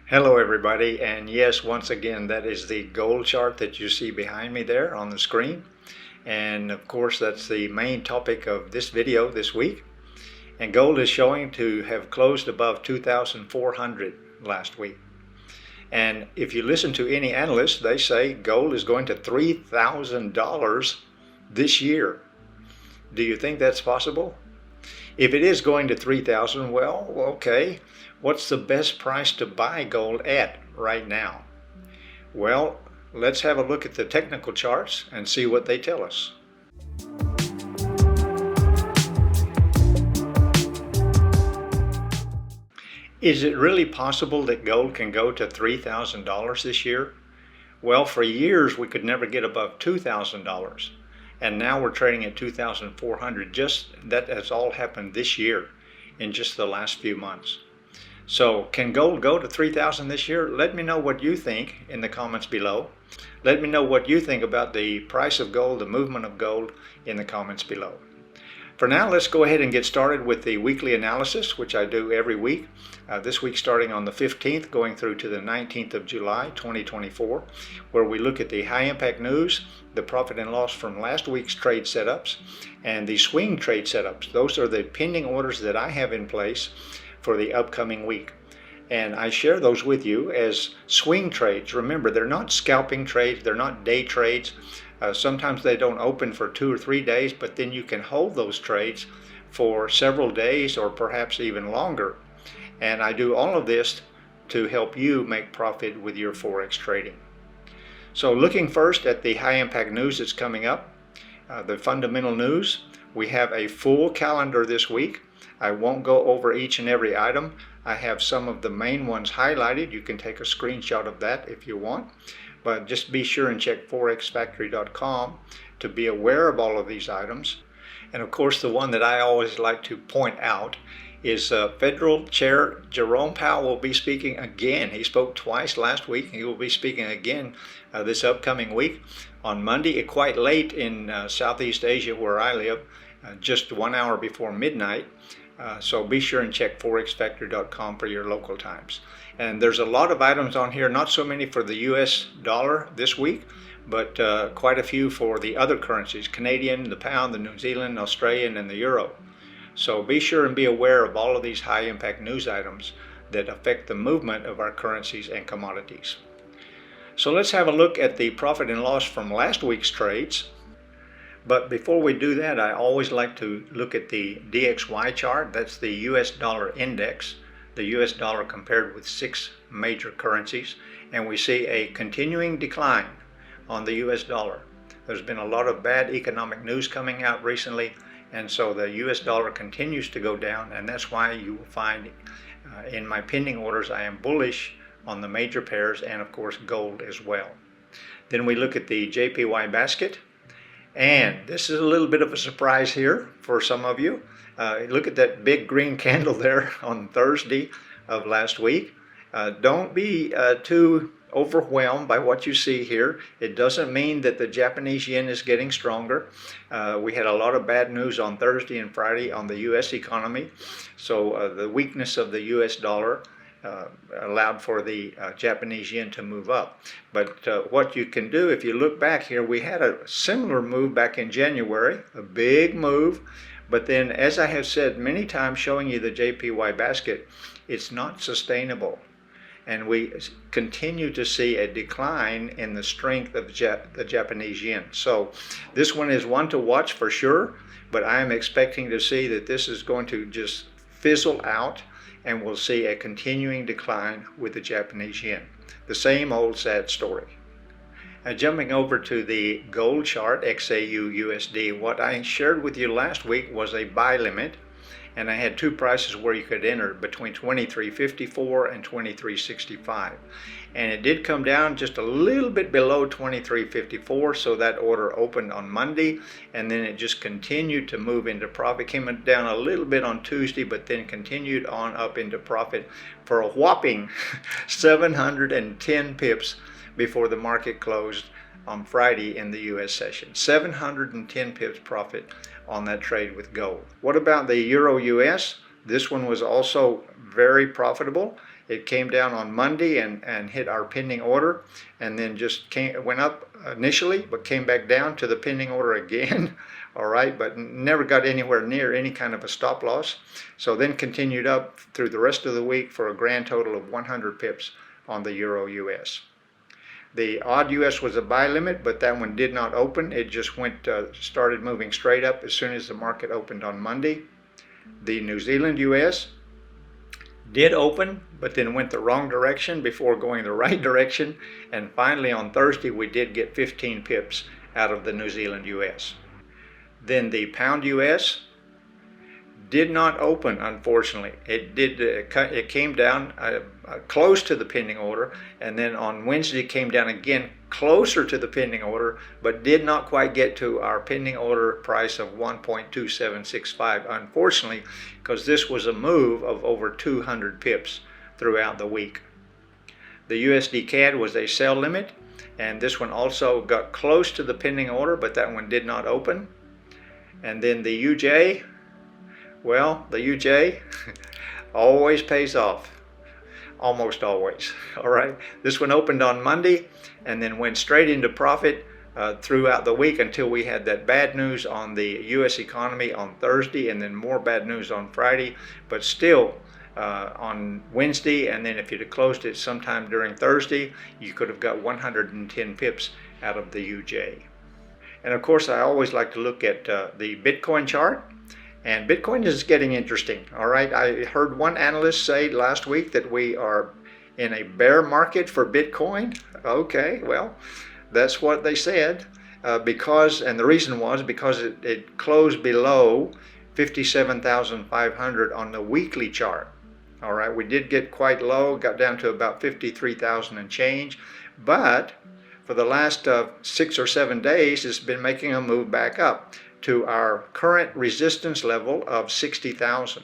Hello everybody, and yes, once again, that is the gold chart that you see behind me there on the screen. And of course, that's the main topic of this video this week. And gold is showing to have closed above 2,400 last week. And if you listen to any analyst, they say gold is going to $3,000 this year. Do you think that's possible? If it is going to 3,000, well, okay. What's the best price to buy gold at right now? Well, let's have a look at the technical charts and see what they tell us. Is it really possible that gold can go to $3,000 this year? Well, for years we could never get above $2,000, and now we're trading at 2,400. Just that has all happened this year in just the last few months. So can gold go to 3,000 this year? Let me know what you think in the comments below. Let me know what you think about the price of gold, the movement of gold in the comments below. For now, let's go ahead and get started with the weekly analysis, which I do every week. This week starting on the 15th, going through to the 19th of July, 2024, where we look at the high impact news, the profit and loss from last week's trade setups, and the swing trade setups. Those are the pending orders that I have in place for the upcoming week. And I share those with you as swing trades. Remember, they're not scalping trades, they're not day trades. Sometimes they don't open for 2 or 3 days, but then you can hold those trades for several days or perhaps even longer. And I do all of this to help you make profit with your Forex trading. So looking first at the high impact news that's coming up, the fundamental news, we have a full calendar this week. I won't go over each and every item. I have some of the main ones highlighted. You can take a screenshot of that if you want. But just be sure and check forexfactory.com to be aware of all of these items. And of course, the one that I always like to point out is Federal Chair Jerome Powell will be speaking again. He spoke twice last week. He will be speaking again this upcoming week on Monday, quite late in Southeast Asia where I live, just 1 hour before midnight. So be sure and check forexfactory.com for your local times. And there's a lot of items on here, not so many for the US dollar this week, but quite a few for the other currencies, Canadian, the pound, the New Zealand, Australian, and the euro. So be sure and be aware of all of these high impact news items that affect the movement of our currencies and commodities. So let's have a look at the profit and loss from last week's trades. But before we do that, I always like to look at the DXY chart. That's the US dollar index, the US dollar compared with 6 major currencies. And we see a continuing decline on the US dollar. There's been a lot of bad economic news coming out recently, and so the US dollar continues to go down, and that's why you will find in my pending orders I am bullish on the major pairs and of course gold as well. Then we look at the JPY basket. And this is a little bit of a surprise here for some of you. Look at that big green candle there on Thursday of last week. Don't be too overwhelmed by what you see here. It doesn't mean that the Japanese yen is getting stronger. We had a lot of bad news on Thursday and Friday on the U.S. economy. So the weakness of the U.S. dollar allowed for the Japanese yen to move up. But what you can do, if you look back here, we had a similar move back in January, a big move. But then, as I have said many times showing you the JPY basket, it's not sustainable. And we continue to see a decline in the strength of the Japanese yen. So this one is one to watch for sure, but I am expecting to see that this is going to just fizzle out, and we'll see a continuing decline with the Japanese yen. The same old sad story. Jumping over to the gold chart, XAU USD, what I shared with you last week was a buy limit, and I had 2 prices where you could enter between 23.54 and 23.65. And it did come down just a little bit below 23.54, so that order opened on Monday, and then it just continued to move into profit. Came down a little bit on Tuesday, but then continued on up into profit for a whopping 710 pips before the market closed on Friday in the U.S. session. 710 pips profit on that trade with gold. What about the Euro US? This one was also very profitable. It came down on Monday and hit our pending order, and then just went up initially, but came back down to the pending order again. All right, but never got anywhere near any kind of a stop loss. So then continued up through the rest of the week for a grand total of 100 pips on the Euro US. The odd US was a buy limit, but that one did not open. It just started moving straight up as soon as the market opened on Monday. The New Zealand US did open, but then went the wrong direction before going the right direction. And finally on Thursday, we did get 15 pips out of the New Zealand US. Then the pound US did not open, unfortunately. It came down close to the pending order, and then on Wednesday came down again closer to the pending order, but did not quite get to our pending order price of 1.2765, unfortunately, because this was a move of over 200 pips throughout the week. The USD CAD was a sell limit, and this one also got close to the pending order, but that one did not open. And then the UJ, well, the UJ always pays off, almost always. All right, this one opened on Monday and then went straight into profit throughout the week until we had that bad news on the U.S. economy on Thursday, and then more bad news on Friday. But still, on Wednesday, and then if you'd have closed it sometime during Thursday, you could have got 110 pips out of the UJ. And of course, I always like to look at the Bitcoin chart. And Bitcoin is getting interesting. All right, I heard one analyst say last week that we are in a bear market for Bitcoin. Okay, well, that's what they said, and the reason was because it closed below 57,500 on the weekly chart. All right, we did get quite low, got down to about 53,000 and change, but for the last 6 or 7 days, it's been making a move back up to our current resistance level of 60,000.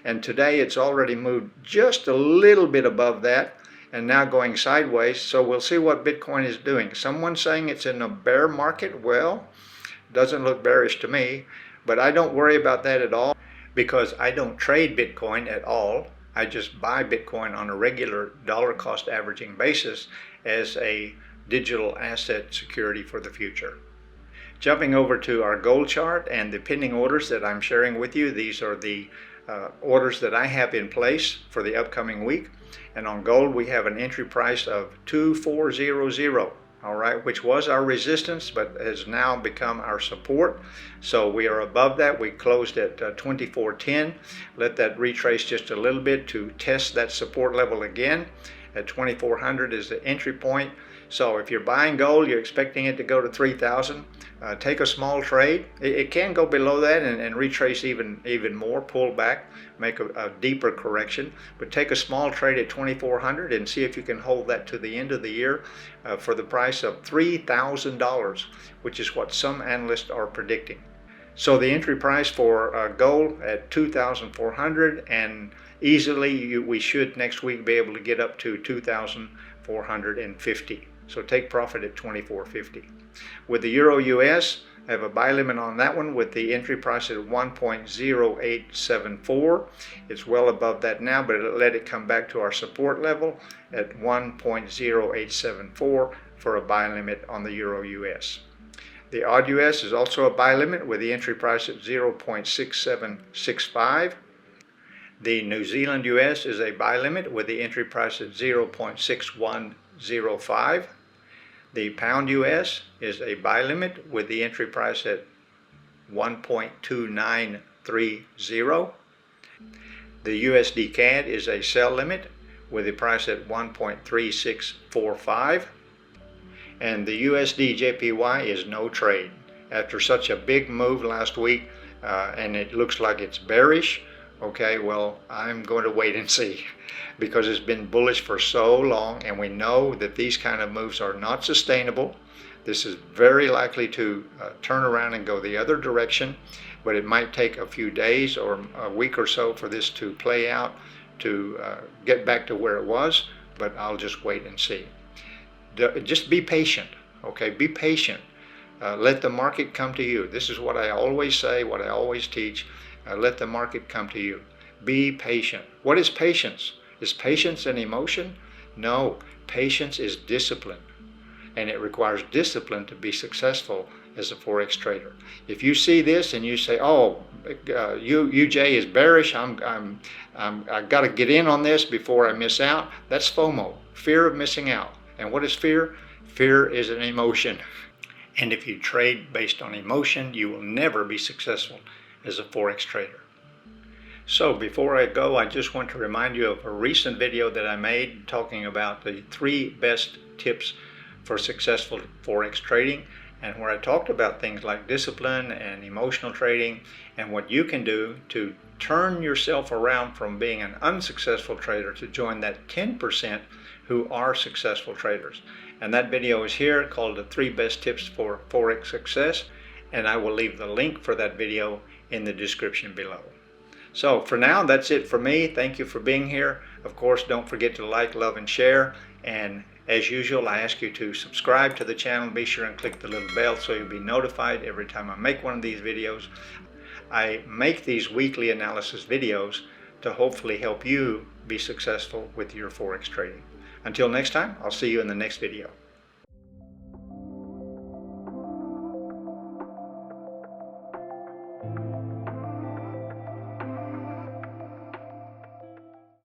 And today it's already moved just a little bit above that and now going sideways. So we'll see what Bitcoin is doing. Someone saying it's in a bear market. Well, doesn't look bearish to me, but I don't worry about that at all because I don't trade Bitcoin at all. I just buy Bitcoin on a regular dollar cost averaging basis as a digital asset security for the future. Jumping over to our gold chart and the pending orders that I'm sharing with you. These are the orders that I have in place for the upcoming week. And on gold, we have an entry price of 2400, all right, which was our resistance, but has now become our support. So we are above that. We closed at 2410. Let that retrace just a little bit to test that support level again. At 2400 is the entry point. So if you're buying gold, you're expecting it to go to 3,000. Take a small trade. It can go below that and retrace even more, pull back, make a deeper correction. But take a small trade at 2,400 and see if you can hold that to the end of the year for the price of $3,000, which is what some analysts are predicting. So the entry price for gold at 2,400, and easily we should next week be able to get up to 2,450. So take profit at 2,450. With the Euro US, I have a buy limit on that one with the entry price at 1.0874. It's well above that now, but let it come back to our support level at 1.0874 for a buy limit on the Euro US. The odd US is also a buy limit with the entry price at 0.6765. The New Zealand US is a buy limit with the entry price at 0.6105. The pound US is a buy limit with the entry price at 1.2930. The USD CAD is a sell limit with a price at 1.3645. And the USD JPY is no trade. After such a big move last week, and it looks like it's bearish, okay, well, I'm going to wait and see because it's been bullish for so long, and we know that these kind of moves are not sustainable. This is very likely to turn around and go the other direction, but it might take a few days or a week or so for this to play out to get back to where it was, but I'll just wait and see. Just be patient, okay? Be patient. Let the market come to you. This is what I always say, what I always teach. Let the market come to you. Be patient. What is patience? Is patience an emotion? No, patience is discipline, and it requires discipline to be successful as a Forex trader. If you see this and you say, "Oh, UJ is bearish. I got to get in on this before I miss out," that's FOMO, fear of missing out. And what is fear? Fear is an emotion. And if you trade based on emotion, you will never be successful as a Forex trader. So before I go, I just want to remind you of a recent video that I made talking about the 3 best tips for successful Forex trading, and where I talked about things like discipline and emotional trading and what you can do to turn yourself around from being an unsuccessful trader to join that 10% who are successful traders. And that video is here, called the 3 best tips for Forex success, and I will leave the link for that video in the description below. So for now, that's it for me. Thank you for being here. Of course, don't forget to like, love, and share. And as usual, I ask you to subscribe to the channel. Be sure and click the little bell so you'll be notified every time I make one of these videos. I make these weekly analysis videos to hopefully help you be successful with your Forex trading. Until next time, I'll see you in the next video.